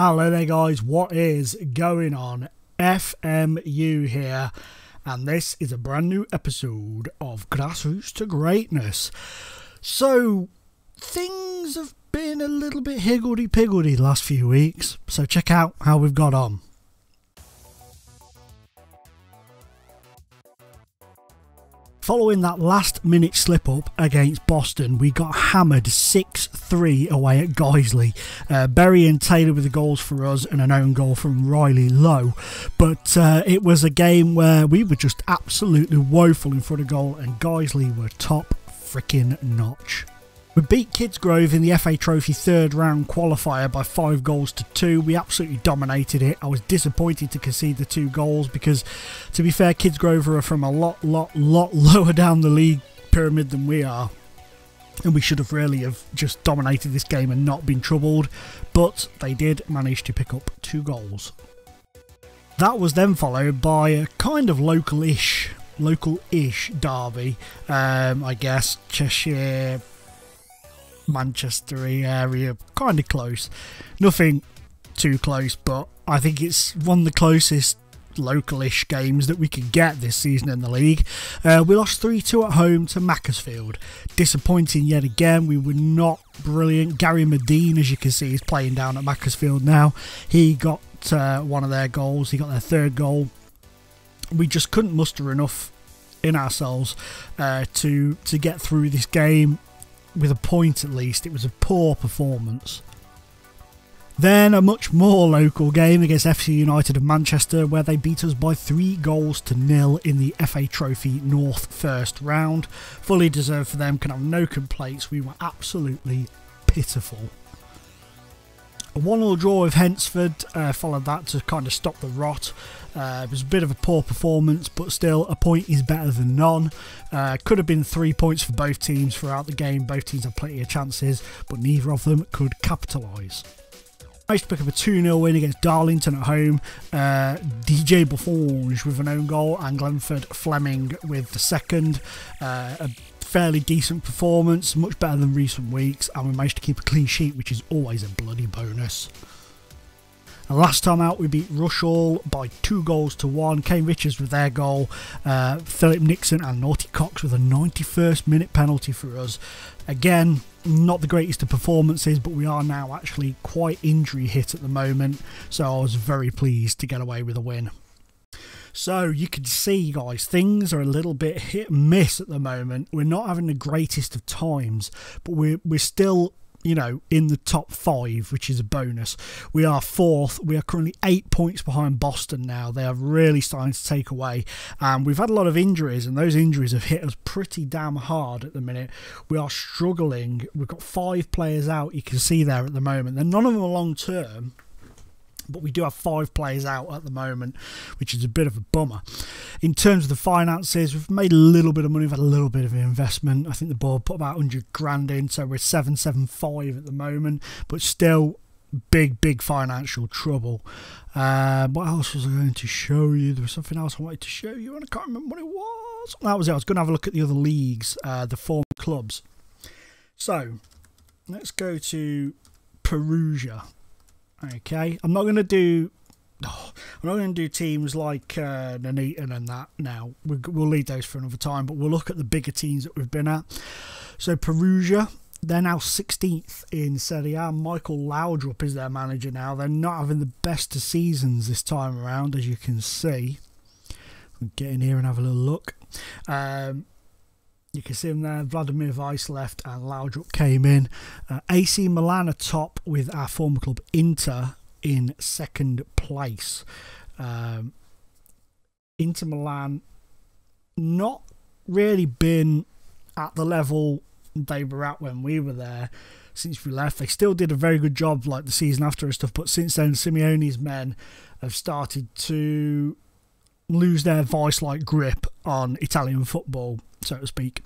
Hello there guys, what is going on? FMU here, and this is a brand new episode of Grassroots to Greatness. So, things have been a little bit higgledy-piggledy the last few weeks, so check out how we've got on. Following that last minute slip up against Boston, we got hammered 6-3 away at Guiseley. Berry and Taylor with the goals for us and an own goal from Riley Lowe. But it was a game where we were just absolutely woeful in front of goal and Guiseley were top freaking notch. We beat Kidsgrove in the FA Trophy third round qualifier by 5-2. We absolutely dominated it. I was disappointed to concede the 2 goals because, to be fair, Kidsgrove are from a lot lower down the league pyramid than we are. And we should have really have just dominated this game and not been troubled. But they did manage to pick up 2 goals. That was then followed by a kind of local-ish derby, I guess. Cheshire, Manchester area, kind of close, nothing too close, but I think it's one of the closest local-ish games that we could get this season in the league. We lost 3-2 at home to Macclesfield. Disappointing yet again. We were not brilliant. Gary Medine, as you can see, is playing down at Macclesfield now. He got one of their goals. He got their 3rd goal. We just couldn't muster enough in ourselves to get through this game with a point at least. It was a poor performance. Then a much more local game against FC United of Manchester, where they beat us by 3-0 in the FA Trophy North first round. Fully deserved for them, can have no complaints. We were absolutely pitiful. A 1-1 draw with Hensford followed that to kind of stop the rot. It was a bit of a poor performance, but still a point is better than none. Could have been 3 points for both teams throughout the game. Both teams had plenty of chances, but neither of them could capitalise. Managed to pick up a 2-0 win against Darlington at home. DJ Buffonge with an own goal and Glenford Fleming with the second. A fairly decent performance, much better than recent weeks, and we managed to keep a clean sheet, which is always a bloody bonus. And last time out we beat Rushall by 2-1. Kane Richards with their goal, Philip Nixon and Naughty Cox with a 91st minute penalty for us. Again, not the greatest of performances, but we are now actually quite injury hit at the moment, so I was very pleased to get away with a win. So you can see, guys, things are a little bit hit and miss at the moment. We're not having the greatest of times, but we're still, you know, in the top 5, which is a bonus. We are 4th. We are currently 8 points behind Boston now. They are really starting to take away. And we've had a lot of injuries, and those injuries have hit us pretty damn hard at the minute. We are struggling. We've got 5 players out, you can see there at the moment. And none of them are long term, but we do have 5 players out at the moment, which is a bit of a bummer. In terms of the finances, we've made a little bit of money, we've had a little bit of investment. I think the board put about 100 grand in, so we're 775 at the moment, but still big financial trouble. What else was I going to show you? There was something else I wanted to show you and I can't remember what it was. That was it. I was going to have a look at the other leagues, the former clubs. So let's go to Perugia. Okay, I'm not going to do teams like Nuneaton and that now. We'll leave those for another time, but we'll look at the bigger teams that we've been at. So Perugia, they're now 16th in Serie A. Michael Laudrup is their manager now. They're not having the best of seasons this time around, as you can see. We'll get in here and have a little look. You can see him there. Vladimir Weiss left and Laudrup came in. AC Milan are top with our former club Inter in 2nd place. Inter Milan not really been at the level they were at when we were there since we left. They still did a very good job like the season after and stuff, but since then Simeone's men have started to lose their vice-like grip on Italian football, so to speak.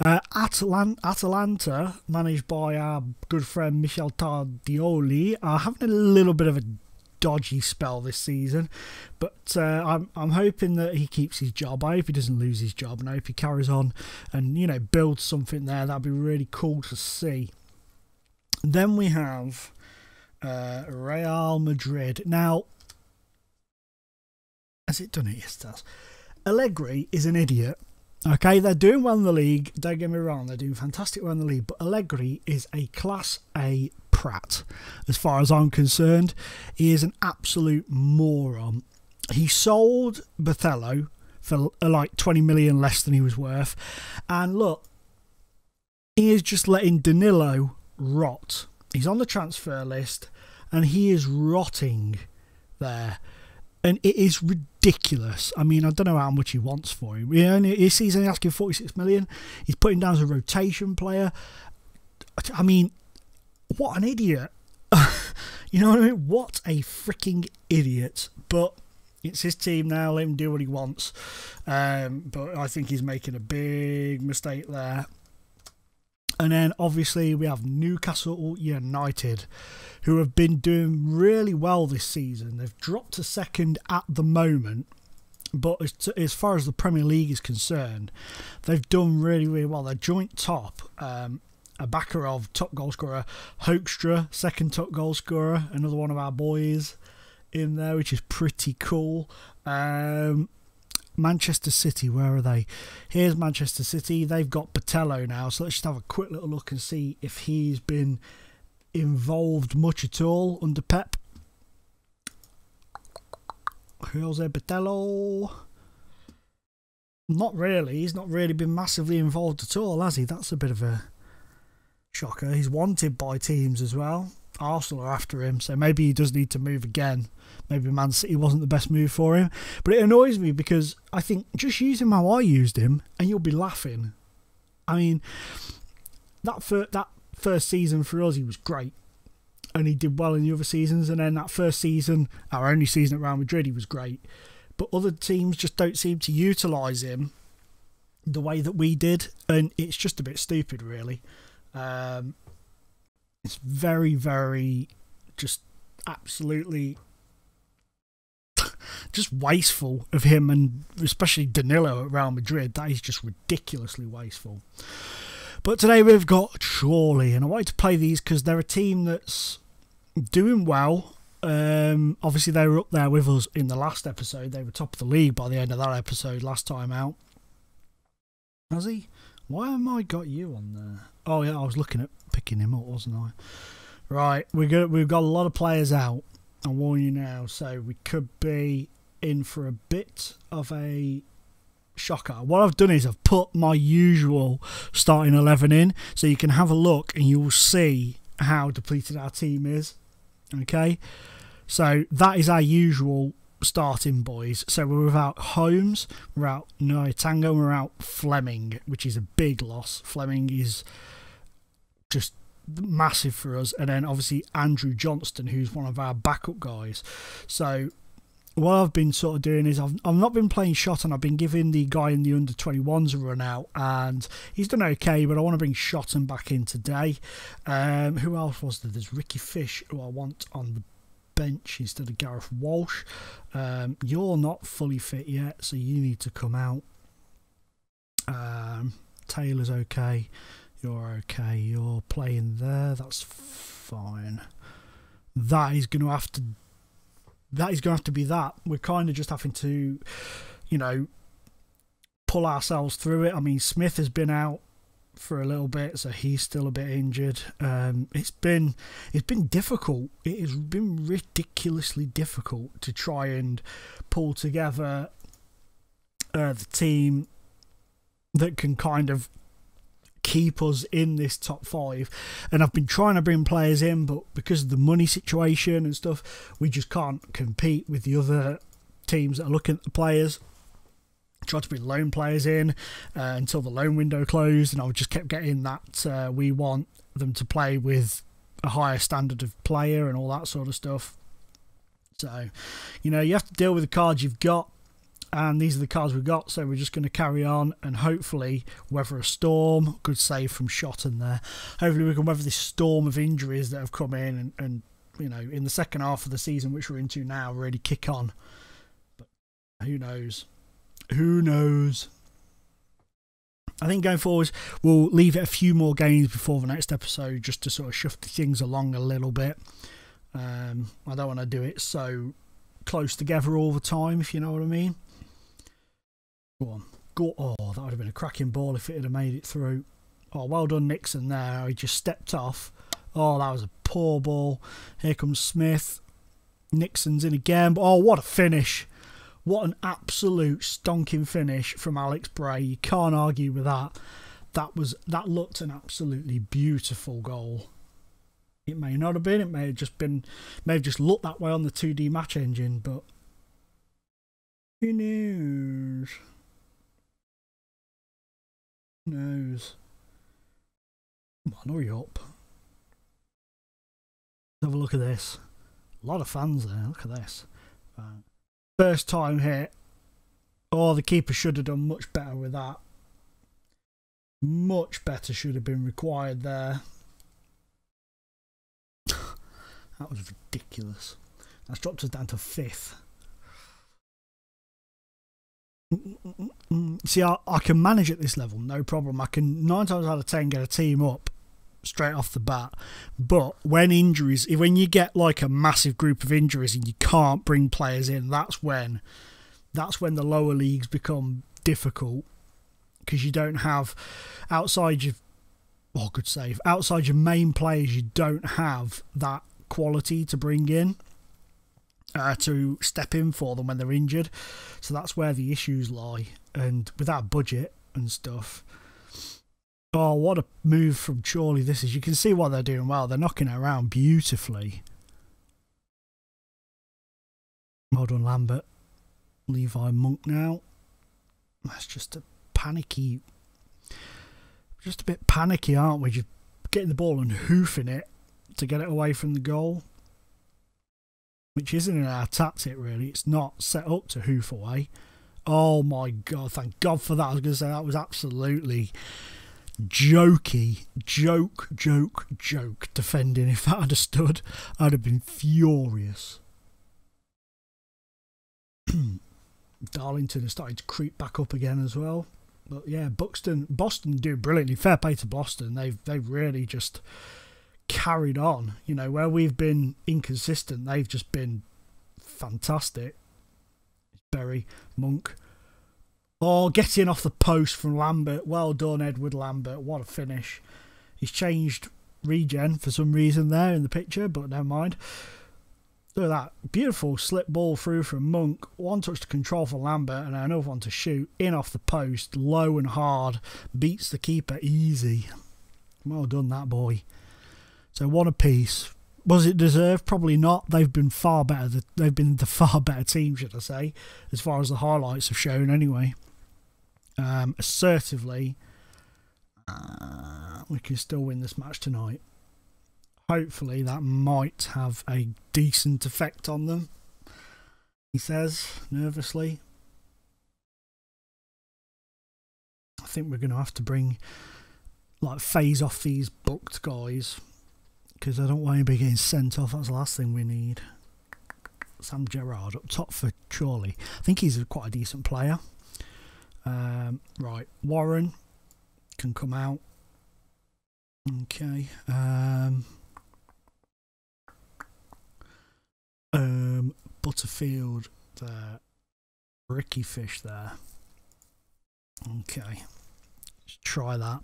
Atalanta, managed by our good friend Michel Tardioli, are having a little bit of a dodgy spell this season, but I'm hoping that he keeps his job. I hope he doesn't lose his job, and I hope he carries on and, you know, builds something there. That'd be really cool to see. Then we have Real Madrid. Now, has it done it? Yes, it has. Allegri is an idiot. Okay, they're doing well in the league. Don't get me wrong, they're doing fantastic well in the league. But Allegri is a Class A prat, as far as I'm concerned. He is an absolute moron. He sold Bathello for like 20 million less than he was worth. And look, he is just letting Danilo rot. He's on the transfer list and he is rotting there. And it is ridiculous. I mean, I don't know how much he wants for him. He's only asking 46 million. He's putting down as a rotation player. I mean, what an idiot. You know what I mean? What a freaking idiot. But it's his team now. Let him do what he wants. But I think he's making a big mistake there. And then obviously we have Newcastle United, who have been doing really well this season. They've dropped to second at the moment, but as far as the Premier League is concerned, they've done really, really well. They're joint top. Abakarov, top goal scorer. Hoekstra, second top goal scorer. Another one of our boys in there, which is pretty cool. Manchester City, where are they? Here's Manchester City. They've got Bathello now, so let's just have a quick little look and see if he's been involved much at all under Pep. Jose Bathello. Not really. He's not really been massively involved at all, has he? That's a bit of a shocker. He's wanted by teams as well. Arsenal are after him, so maybe he does need to move again. Maybe Man City wasn't the best move for him. But it annoys me because I think just use him how I used him and you'll be laughing. I mean, that first season for us, he was great. And he did well in the other seasons. And then that first season, our only season at Real Madrid, he was great. But other teams just don't seem to utilise him the way that we did. And it's just a bit stupid, really. It's very, very just absolutely just wasteful of him, and especially Danilo at Real Madrid. That is just ridiculously wasteful. But today we've got Chorley, and I wanted to play these because they're a team that's doing well. Obviously they were up there with us in the last episode. They were top of the league by the end of that episode last time out. Has he? Why have I got you on there? Oh yeah, I was looking at picking him up, wasn't I? Right, we've got a lot of players out. I'll warn you now, so we could be in for a bit of a shocker. What I've done is I've put my usual starting 11 in, so you can have a look and you will see how depleted our team is. Okay, so that is our usual starting boys. So we're without Holmes, we're out Tango, we're out Fleming, which is a big loss. Fleming is just massive for us, and then obviously Andrew Johnston, who's one of our backup guys. So what I've been sort of doing is I've not been playing shot, and I've been giving the guy in the under 21s a run out, and he's done okay, but I want to bring Shotton back in today. Who else was there? There's Ricky Fish, who I want on the bench instead of Gareth Walsh. You're not fully fit yet, so you need to come out. Taylor's okay. You're okay. You're playing there. That's fine. That is going to have to be that. We're kind of just having to, you know, pull ourselves through it. I mean, Smith has been out for a little bit, so he's still a bit injured. It's been difficult. It has been ridiculously difficult to try and pull together the team that can kind of keep us in this top 5. And I've been trying to bring players in, but because of the money situation and stuff, we just can't compete with the other teams that are looking at the players. Tried to bring loan players in until the loan window closed, and I just kept getting that we want them to play with a higher standard of player and all that sort of stuff. So, you know, you have to deal with the cards you've got, and these are the cards we've got, so we're just going to carry on and hopefully weather a storm. Good save from Shotton there. Hopefully we can weather this storm of injuries that have come in and you know, in the second half of the season, which we're into now, really kick on. But who knows? Who knows? I think going forward, we'll leave it a few more games before the next episode just to sort of shift things along a little bit. I don't want to do it so close together all the time, if you know what I mean. Go on. Go. Oh, that would have been a cracking ball if it had made it through. Oh, well done, Nixon there. He just stepped off. Oh, that was a poor ball. Here comes Smith. Nixon's in again. Oh, what a finish. What an absolute stonking finish from Alex Bray. You can't argue with that. That looked an absolutely beautiful goal. It may not have been. It may have just looked that way on the 2D match engine, but who knows? Who knows? Come on, hurry up. Have a look at this. A lot of fans there. Look at this. First time hit. Oh, the keeper should have done much better with that. Much better should have been required there. That was ridiculous. That's dropped us down to 5th. See, I can manage at this level, no problem. I can 9 times out of 10 get a team up straight off the bat. But when you get like a massive group of injuries and you can't bring players in, that's when the lower leagues become difficult, because you don't have outside your main players, you don't have that quality to bring in to step in for them when they're injured. So that's where the issues lie, and with our budget and stuff. Oh, what a move from Chorley this is. You can see what they're doing well. They're knocking it around beautifully. Well done, Lambert. Levi Monk now. That's just a bit panicky, aren't we? Just getting the ball and hoofing it to get it away from the goal, which isn't in our tactic really. It's not set up to hoof away. Oh my God, thank God for that. I was going to say that was absolutely jokey, joke defending. If that had stood, I'd have been furious. Darlington has started to creep back up again as well. But yeah, Boston do brilliantly. Fair play to Boston. They've really just carried on. You know, where we've been inconsistent, they've just been fantastic. Berry, Monk. Oh, getting off the post from Lambert. Well done, Edward Lambert. What a finish. He's changed regen for some reason there in the picture, but never mind. Look at that. Beautiful slip ball through from Monk. One touch to control for Lambert and another one to shoot. In off the post. Low and hard. Beats the keeper easy. Well done, that boy. So one apiece. Was it deserved? Probably not. They've been far better. They've been the far better team, should I say, as far as the highlights have shown anyway. Assertively, we can still win this match tonight. Hopefully that might have a decent effect on them, he says nervously. I think we're going to have to phase off these booked guys, because I don't want anybody getting sent off. That's the last thing we need. Sam Gerrard up top for Chorley. I think he's quite a decent player. Right, Warren can come out. Okay. Butterfield there. Ricky Fish there. Okay. Let's try that.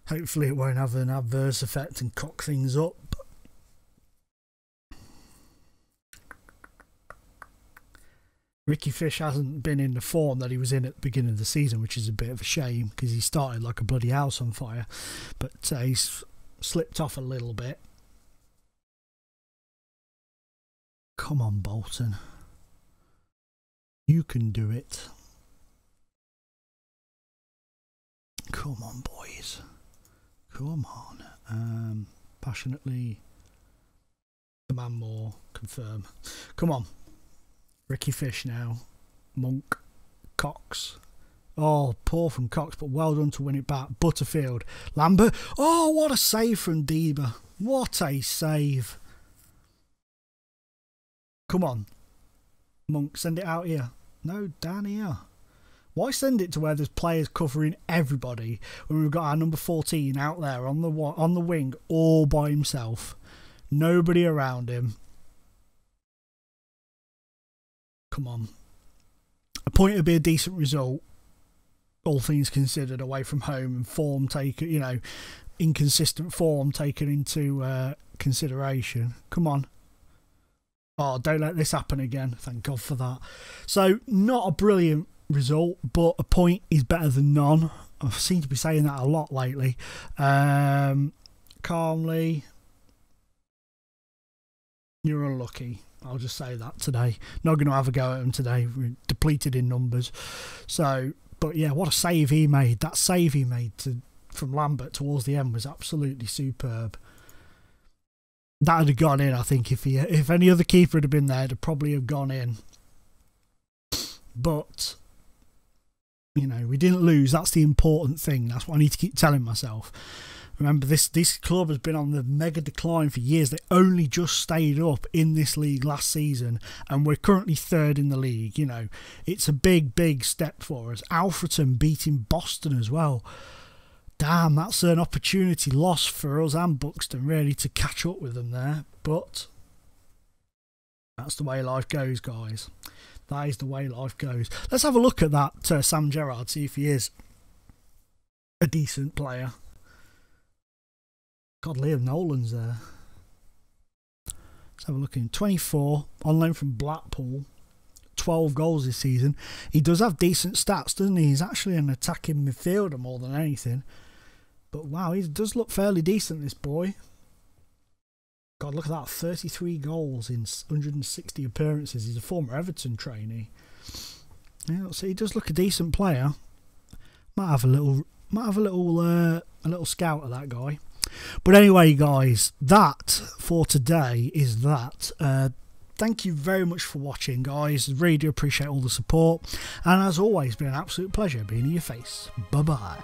Hopefully it won't have an adverse effect and cock things up. Ricky Fish hasn't been in the form that he was in at the beginning of the season, which is a bit of a shame, because he started like a bloody house on fire. But he's slipped off a little bit. Come on, Bolton. You can do it. Come on, boys. Come on. Passionately. Demand more. Confirm. Come on. Ricky Fish now. Monk. Cox. Oh, poor from Cox, but well done to win it back. Butterfield. Lambert. Oh, what a save from Dieber. What a save. Come on. Monk, send it out here. No, down here. Why send it to where there's players covering everybody when we've got our number 14 out there on the wing all by himself? Nobody around him. Come on. A point would be a decent result, all things considered, away from home, and form taken, you know, inconsistent form taken into consideration. Come on. Oh, don't let this happen again. Thank God for that. So, not a brilliant result, but a point is better than none. I seem to be saying that a lot lately. Calmly, you're unlucky. I'll just say that today. Not going to have a go at him today. We're depleted in numbers. So, but yeah, what a save he made. That save he made from Lambert towards the end was absolutely superb. That would have gone in, I think. If any other keeper had been there, it'd probably have gone in. But, you know, we didn't lose. That's the important thing. That's what I need to keep telling myself. Remember, this club has been on the mega decline for years. They only just stayed up in this league last season, and we're currently third in the league. You know, it's a big, big step for us. Alfreton beating Boston as well. Damn, that's an opportunity lost for us and Buxton, really, to catch up with them there. But that's the way life goes, guys. That is the way life goes. Let's have a look at that Sam Gerrard, see if he is a decent player. God, Liam Nolan's there. Let's have a look at him. 24, on loan from Blackpool. 12 goals this season. He does have decent stats, doesn't he? He's actually an attacking midfielder more than anything. But wow, he does look fairly decent, this boy. God, look at that. 33 goals in 160 appearances. He's a former Everton trainee. Yeah, so he does look a decent player. Might have a little scout at that guy. But anyway, guys, that for today is that. Thank you very much for watching, guys. Really do appreciate all the support. And as always, it's been an absolute pleasure being in your face. Bye-bye.